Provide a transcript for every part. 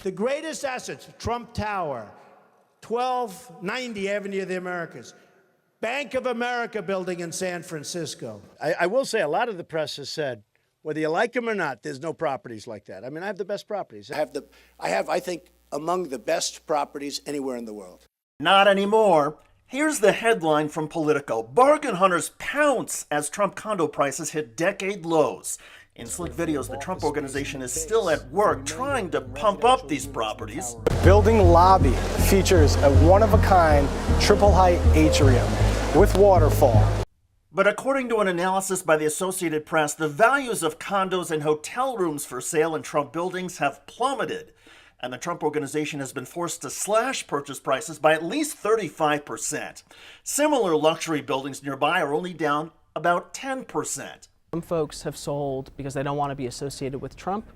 The greatest assets, Trump Tower, 1290 Avenue of the Americas, Bank of America building in San Francisco. I will say a lot of the press has said, whether you like them or not, there's no properties like that. I mean, I have the best properties. I have, I think, among the best properties anywhere in the world. Not anymore. Here's the headline from Politico. Bargain hunters pounce as Trump condo prices hit decade lows. In slick videos, the Trump Organization is still at work trying to pump up these properties. Building Lobby features a one-of-a-kind triple-height atrium with waterfall. But according to an analysis by the Associated Press, the values of condos and hotel rooms for sale in Trump buildings have plummeted. And the Trump Organization has been forced to slash purchase prices by at least 35%. Similar luxury buildings nearby are only down about 10%. Some folks have sold because they don't want to be associated with Trump.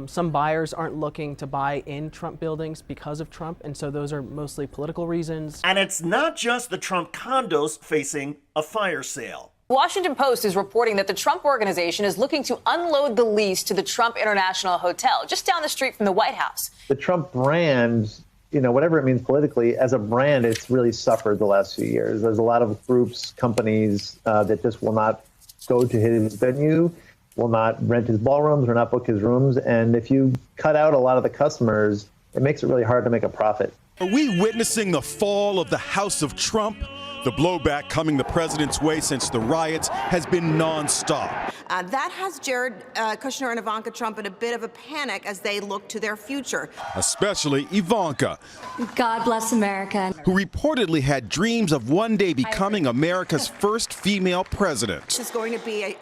Some buyers aren't looking to buy in Trump buildings because of Trump, and so those are mostly political reasons. And it's not just the Trump condos facing a fire sale. Washington Post is reporting that the Trump Organization is looking to unload the lease to the Trump International Hotel, just down the street from the White House. The Trump brand, you know, whatever it means politically, as a brand, it's really suffered the last few years. There's a lot of groups, companies that just will not go to his venue, will not rent his ballrooms or not book his rooms. And if you cut out a lot of the customers, it makes it really hard to make a profit. Are we witnessing the fall of the House of Trump? The blowback coming the president's way since the riots has been nonstop. That has Jared Kushner and Ivanka Trump in a bit of a panic as they look to their future. Especially Ivanka. God bless America. Who reportedly had dreams of one day becoming America's first female president. It's going to be an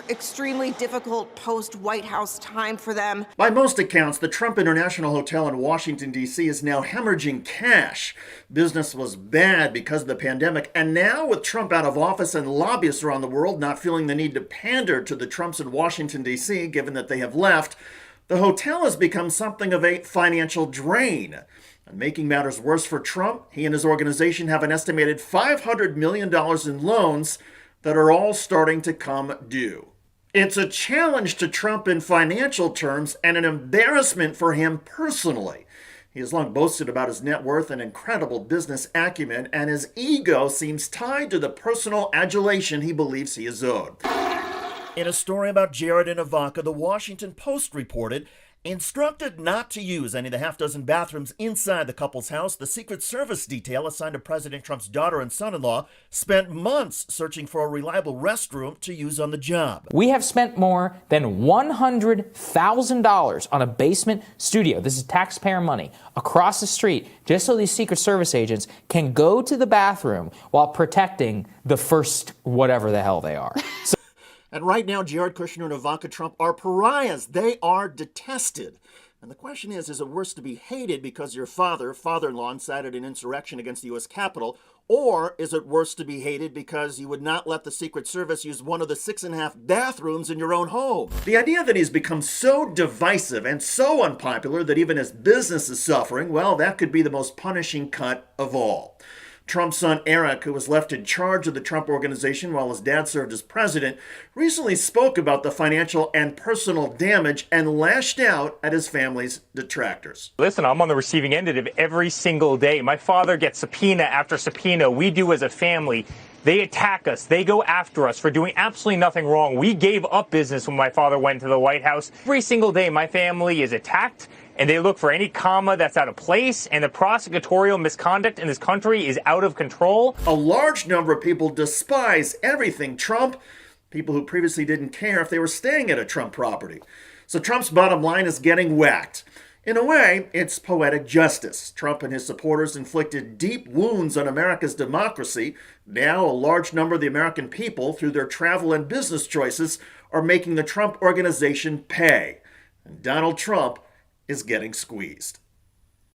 extremely difficult post-White House time for them. By most accounts, the Trump International Hotel in Washington, D.C. is now hemorrhaging cash. Business was bad because of the pandemic, and now with Trump out of office and lobbyists around the world not feeling the need to pander to the Trumps in Washington, D.C., given that they have left, the hotel has become something of a financial drain. And making matters worse for Trump, he and his organization have an estimated $500 million in loans that are all starting to come due. It's a challenge to Trump in financial terms and an embarrassment for him personally. He has long boasted about his net worth and incredible business acumen, and his ego seems tied to the personal adulation he believes he is owed. In a story about Jared and Ivanka, the Washington Post reported, instructed not to use any of the half-dozen bathrooms inside the couple's house, the Secret Service detail assigned to President Trump's daughter and son-in-law spent months searching for a reliable restroom to use on the job. We have spent more than $100,000 on a basement studio, this is taxpayer money, across the street, just so these Secret Service agents can go to the bathroom while protecting the first whatever the hell they are. And right now, Jared Kushner and Ivanka Trump are pariahs. They are detested. And the question is it worse to be hated because your father-in-law incited an insurrection against the U.S. Capitol, or is it worse to be hated because you would not let the Secret Service use one of the 6.5 bathrooms in your own home? The idea that he's become so divisive and so unpopular that even his business is suffering, well, that could be the most punishing cut of all. Trump's son Eric, who was left in charge of the Trump Organization while his dad served as president, recently spoke about the financial and personal damage and lashed out at his family's detractors. Listen, I'm on the receiving end of it every single day. My father gets subpoena after subpoena. We do as a family. They attack us. They go after us for doing absolutely nothing wrong. We gave up business when my father went to the White House. Every single day, my family is attacked, and they look for any comma that's out of place, and the prosecutorial misconduct in this country is out of control. A large number of people despise everything Trump, people who previously didn't care if they were staying at a Trump property. So Trump's bottom line is getting whacked. In a way, it's poetic justice. Trump and his supporters inflicted deep wounds on America's democracy. Now, a large number of the American people, through their travel and business choices, are making the Trump Organization pay. And Donald Trump is getting squeezed.